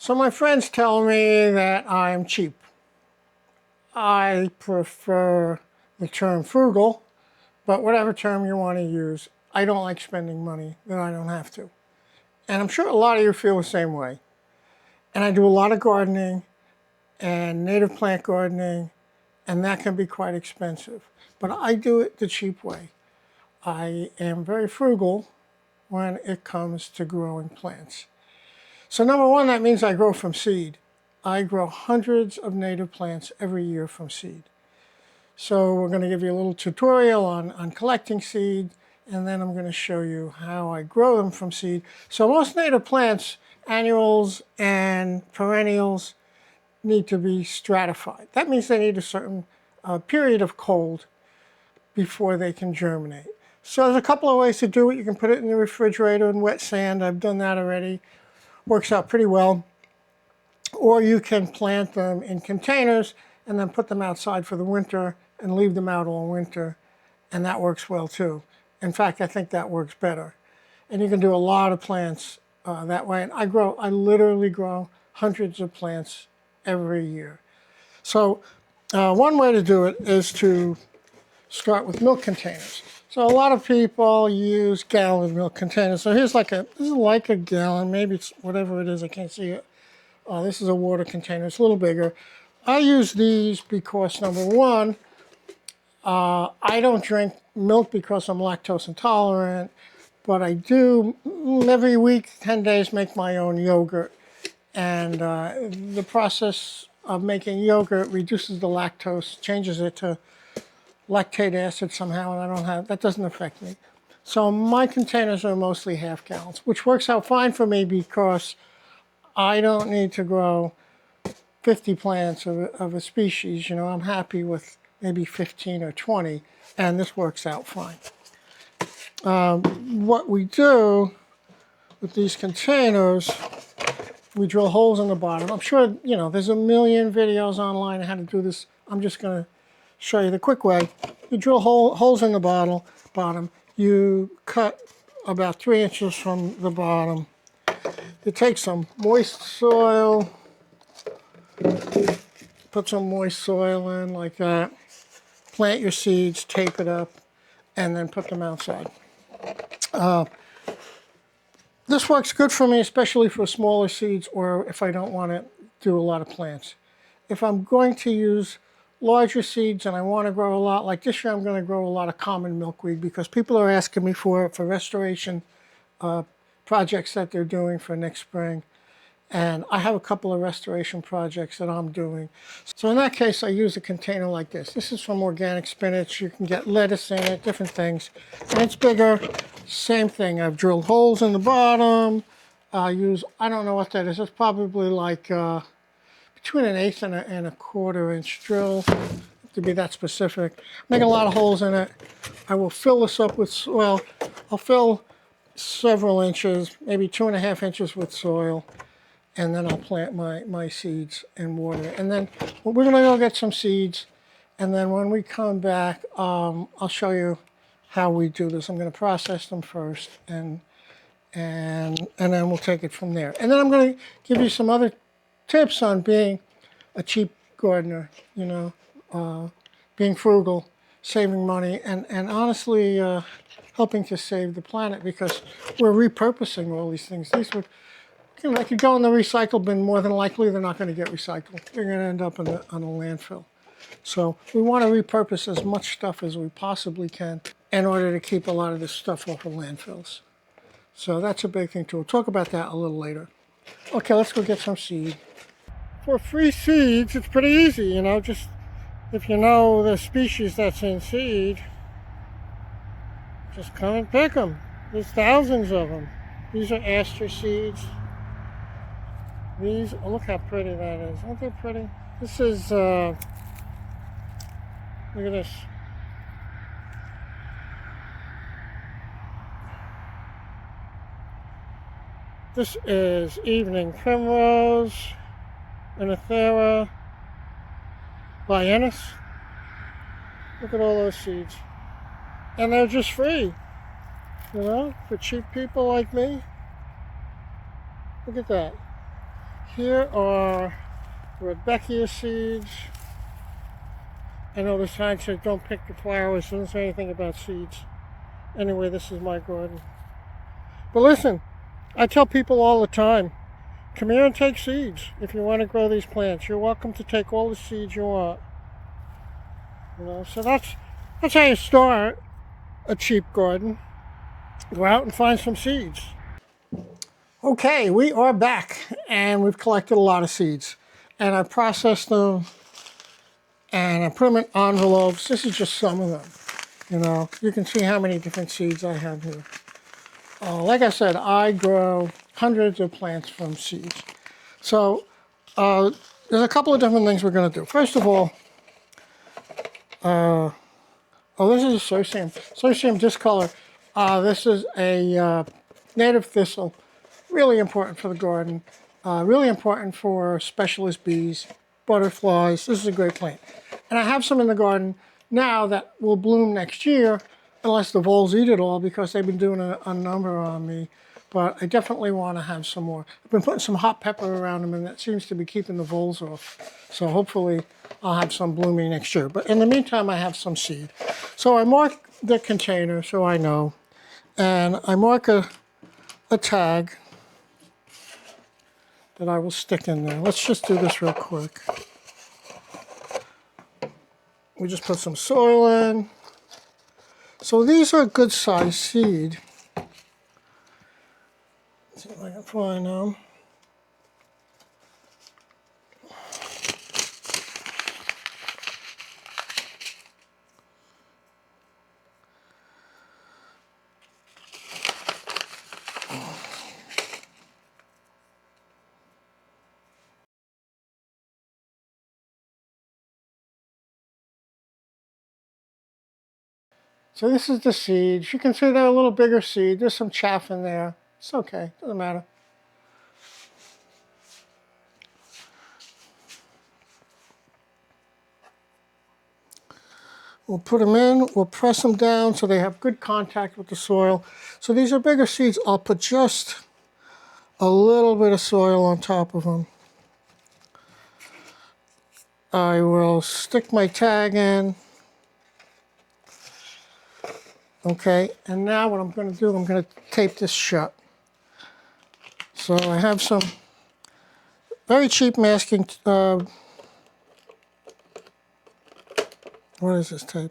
So my friends tell me that I'm cheap. I prefer the term frugal, but whatever term you want to use, I don't like spending money that I don't have to. And I'm sure a lot of you feel the same way. And I do a lot of gardening and native plant gardening, and that can be quite expensive. But I do it the cheap way. I am very frugal when it comes to growing plants. So number one, that means I grow from seed. I grow hundreds of native plants every year from seed. So we're going to give you a little tutorial on collecting seed, and then I'm going to show you how I grow them from seed. So most native plants, annuals and perennials, need to be stratified. That means they need a certain period of cold before they can germinate. So there's a couple of ways to do it. You can put it in the refrigerator in wet sand. I've done that already. Works out pretty well. Or you can plant them in containers and then put them outside for the winter and leave them out all winter, and that works well too. In fact, I think that works better. And you can do a lot of plants that way. And I literally grow hundreds of plants every year. So one way to do it is to start with milk containers. So a lot of people use gallon milk containers. So here's this is like a gallon, maybe it's whatever it is, I can't see it. This is a water container, it's a little bigger. I use these because number one, I don't drink milk because I'm lactose intolerant, but I do every week, 10 days, make my own yogurt. And the process of making yogurt reduces the lactose, changes it to lactate acid somehow, and that doesn't affect me. So my containers are mostly half gallons, which works out fine for me because I don't need to grow 50 plants of a species. You know, I'm happy with maybe 15 or 20, and this works out fine. What we do with these containers, we drill holes in the bottom. I'm sure, you know, there's a million videos online on how to do this. I'm just going to show you the quick way. You drill holes in the bottom. You cut about 3 inches from the bottom. You take some moist soil, put some moist soil in like that, plant your seeds, tape it up, and then put them outside. This works good for me, especially for smaller seeds or if I don't want to do a lot of plants. If I'm going to use larger seeds and I want to grow a lot, like this year I'm going to grow a lot of common milkweed because people are asking me for restoration projects that they're doing for next spring. And I have a couple of restoration projects that I'm doing. So in that case, I use a container like this. This is from organic spinach. You can get lettuce in it, different things. And it's bigger, same thing. I've drilled holes in the bottom. I don't know what that is. It's probably like between an 1/8 and a 1/4 inch drill, to be that specific. Make a lot of holes in it. I will fill this up with soil. I'll fill several inches, maybe 2.5 inches with soil. And then I'll plant my seeds and water it. And then we're gonna go get some seeds. And then when we come back, I'll show you how we do this. I'm gonna process them first and then we'll take it from there. And then I'm gonna give you some other tips on being a cheap gardener, you know, being frugal, saving money, and honestly helping to save the planet because we're repurposing all these things. These would, you know, they could go in the recycle bin. More than likely, they're not going to get recycled. They're going to end up on a landfill. So we want to repurpose as much stuff as we possibly can in order to keep a lot of this stuff off of landfills. So that's a big thing too. We'll talk about that a little later. Okay, let's go get some seed. For free seeds, it's pretty easy, you know, just if you know the species that's in seed, just come and pick them. There's thousands of them. These are aster seeds. These, oh, look how pretty that is. Aren't they pretty? This is, look at this. This is evening primrose, Anthera Lioness. Look at all those seeds. And they're just free, you know, for cheap people like me. Look at that. Here are Rudbeckia seeds. I know the sign says don't pick the flowers, doesn't say anything about seeds. Anyway, this is my garden. But listen, I tell people all the time, come here and take seeds if you want to grow these plants. You're welcome to take all the seeds you want. So that's how you start a cheap garden. Go out and find some seeds. Okay, we are back, and we've collected a lot of seeds. And I processed them, and I put them in envelopes. This is just some of them. You can see how many different seeds I have here. Like I said, I grow hundreds of plants from seeds. So there's a couple of different things we're going to do. First of all, this is a Soysium discolor. This is a native thistle, really important for the garden, really important for specialist bees, butterflies. This is a great plant. And I have some in the garden now that will bloom next year, unless the voles eat it all, because they've been doing a number on me. But I definitely want to have some more. I've been putting some hot pepper around them, and that seems to be keeping the voles off. So hopefully I'll have some blooming next year. But in the meantime, I have some seed. So I mark the container so I know. And I mark a tag that I will stick in there. Let's just do this real quick. We just put some soil in. So these are a good sized seed. Let's see if I can find them. So this is the seeds. You can see they're a little bigger seed. There's some chaff in there. It's okay, doesn't matter. We'll put them in, we'll press them down so they have good contact with the soil. So these are bigger seeds. I'll put just a little bit of soil on top of them. I will stick my tag in. Okay, and now what I'm going to do, I'm going to tape this shut. So I have some very cheap masking, what is this tape?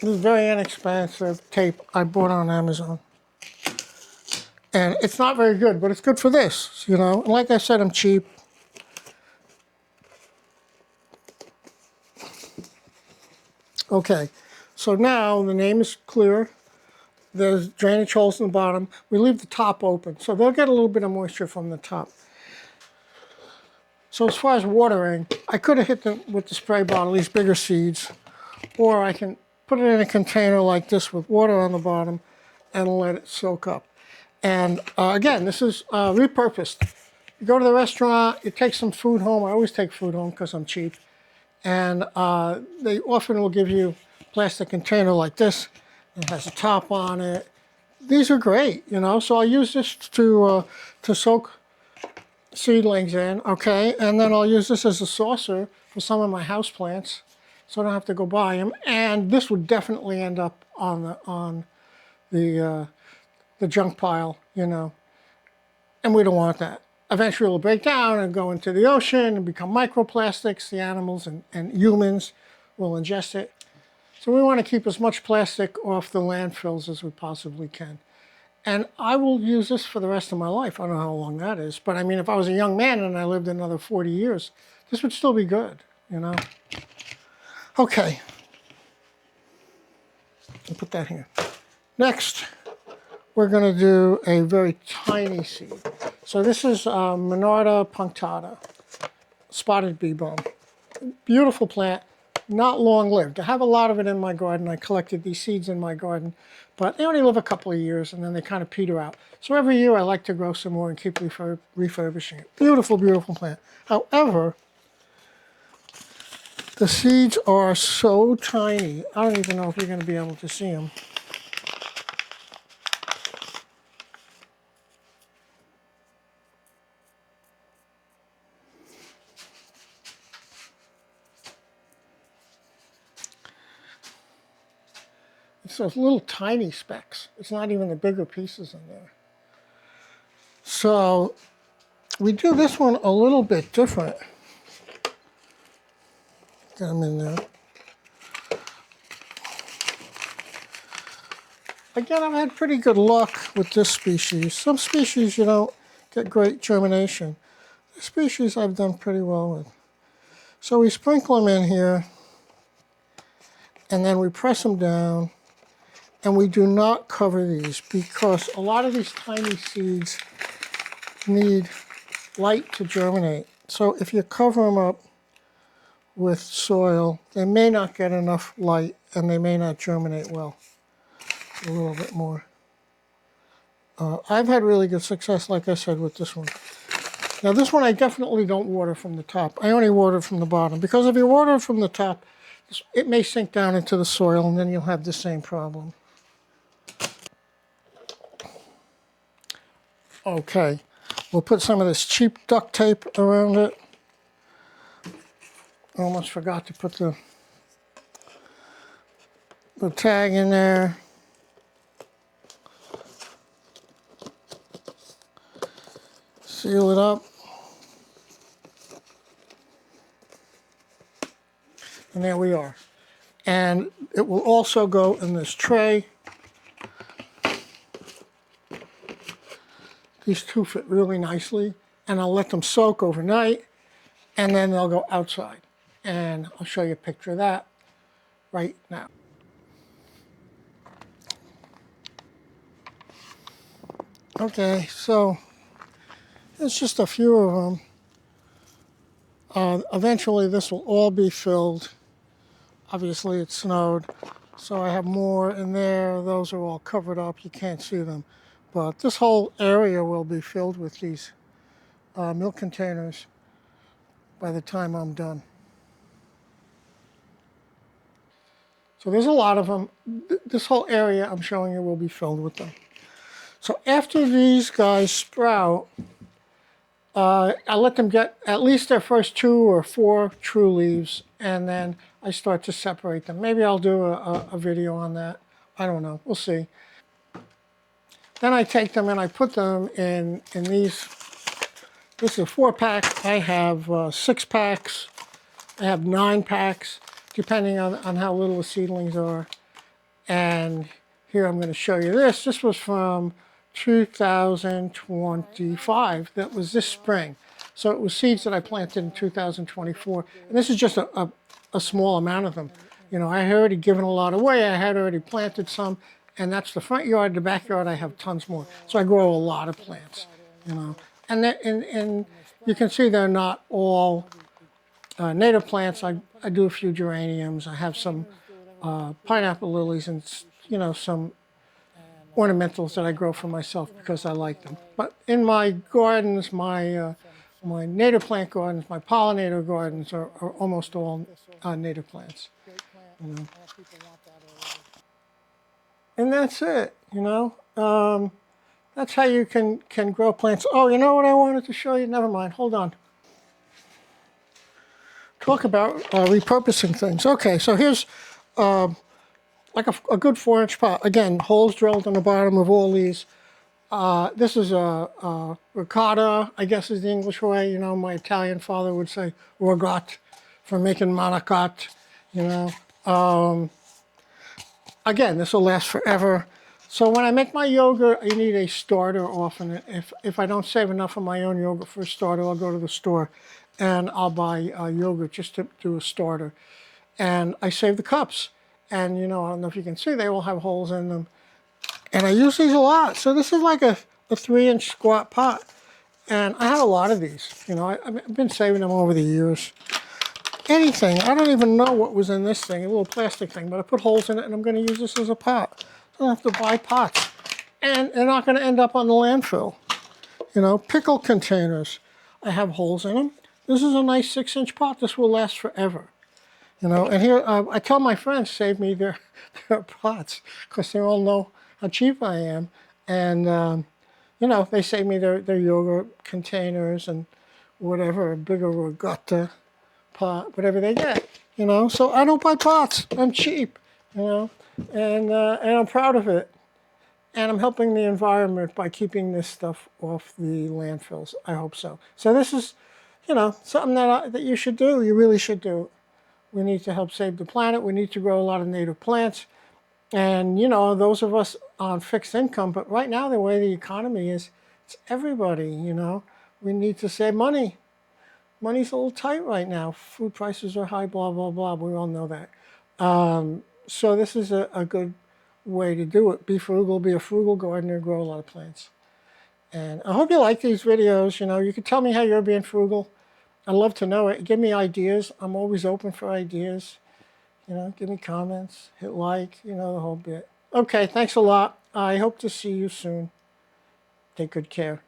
This is very inexpensive tape I bought on Amazon. And it's not very good, but it's good for this, And like I said, I'm cheap. Okay, so now the name is clear. There's drainage holes in the bottom. We leave the top open, so they'll get a little bit of moisture from the top. So as far as watering, I could have hit them with the spray bottle, these bigger seeds, or I can put it in a container like this with water on the bottom and let it soak up. And again, this is repurposed. You go to the restaurant, you take some food home. I always take food home because I'm cheap. And they often will give you a plastic container like this. It has a top on it. These are great, So I use this to soak seedlings in, okay? And then I'll use this as a saucer for some of my house plants, so I don't have to go buy them. And this would definitely end up on the junk pile, And we don't want that. Eventually it'll break down and go into the ocean and become microplastics. The animals and humans will ingest it. So we want to keep as much plastic off the landfills as we possibly can. And I will use this for the rest of my life. I don't know how long that is. But I mean, if I was a young man and I lived another 40 years, this would still be good, Okay. I'll put that here. Next, we're going to do a very tiny seed. So this is Monarda punctata, spotted bee balm. Beautiful plant, not long-lived. I have a lot of it in my garden. I collected these seeds in my garden, but they only live a couple of years and then they kind of peter out. So every year I like to grow some more and keep refurbishing it. Beautiful, beautiful plant. However, The seeds are so tiny. I don't even know if you're going to be able to see them. It's those little tiny specks. It's not even the bigger pieces in there. So we do this one a little bit different. Get them in there. Again, I've had pretty good luck with this species. Some species you don't get great germination. This species I've done pretty well with. So we sprinkle them in here, and then we press them down, and we do not cover these because a lot of these tiny seeds need light to germinate. So if you cover them up with soil, they may not get enough light and they may not germinate well. A little bit more. I've had really good success, like I said, with this one. Now this one I definitely don't water from the top. I only water from the bottom because if you water from the top, it may sink down into the soil and then you'll have the same problem. Okay, we'll put some of this cheap duct tape around it. I almost forgot to put the tag in there. Seal it up. And there we are. And it will also go in this tray. These two fit really nicely. And I'll let them soak overnight. And then they'll go outside. And I'll show you a picture of that right now. Okay, so it's just a few of them. Eventually this will all be filled. Obviously it snowed, so I have more in there. Those are all covered up, you can't see them. But this whole area will be filled with these milk containers by the time I'm done. So there's a lot of them. This whole area I'm showing you will be filled with them. So after these guys sprout, I let them get at least their first 2 or 4 true leaves, and then I start to separate them. Maybe I'll do a video on that. I don't know. We'll see. Then I take them and I put them in these. This is a 4-pack. I have 6 packs. I have 9 packs, depending on how little the seedlings are. And here I'm going to show you this. This was from 2025. That was this spring. So it was seeds that I planted in 2024. And this is just a small amount of them. You know, I had already given a lot away. I had already planted some. And that's the front yard. The backyard, I have tons more. So I grow a lot of plants, you know. And you can see they're not all native plants. I do a few geraniums. I have some pineapple lilies and, you know, some ornamentals that I grow for myself because I like them. But in my gardens, my native plant gardens, my pollinator gardens are almost all native plants. You know. And that's it, you know. That's how you can grow plants. Oh, you know what I wanted to show you? Never mind, hold on. Talk about repurposing things. Okay, so here's like a good 4-inch pot. Again, holes drilled on the bottom of all these. This is a ricotta, I guess is the English way. You know, my Italian father would say rogot for making manicotti, you know. Again, this will last forever. So when I make my yogurt, I need a starter often. If I don't save enough of my own yogurt for a starter, I'll go to the store and I'll buy yogurt just to do a starter. And I save the cups. And, you know, I don't know if you can see, they all have holes in them. And I use these a lot. So this is like a 3-inch squat pot. And I have a lot of these. You know, I've been saving them over the years. Anything. I don't even know what was in this thing, a little plastic thing, but I put holes in it and I'm going to use this as a pot. I don't have to buy pots. And they're not going to end up on the landfill. You know, pickle containers. I have holes in them. This is a nice 6-inch pot. This will last forever. You know, and here I tell my friends save me their their pots because they all know how cheap I am, and you know, they save me their yogurt containers and whatever, a bigger regatta pot, whatever they get. You know, so I don't buy pots. I'm cheap. You know, and I'm proud of it. And I'm helping the environment by keeping this stuff off the landfills. I hope so. So this is, you know, something that you should do. You really should do. We need to help save the planet. We need to grow a lot of native plants. And, you know, those of us on fixed income, but right now the way the economy is, it's everybody, you know. We need to save money. Money's a little tight right now. Food prices are high, blah, blah, blah. We all know that. So this is a good way to do it. Be frugal, be a frugal gardener, grow a lot of plants. And I hope you like these videos. You know, you can tell me how you're being frugal. I'd love to know it. Give me ideas. I'm always open for ideas. You know, give me comments, hit like, you know, the whole bit. Okay, thanks a lot. I hope to see you soon. Take good care.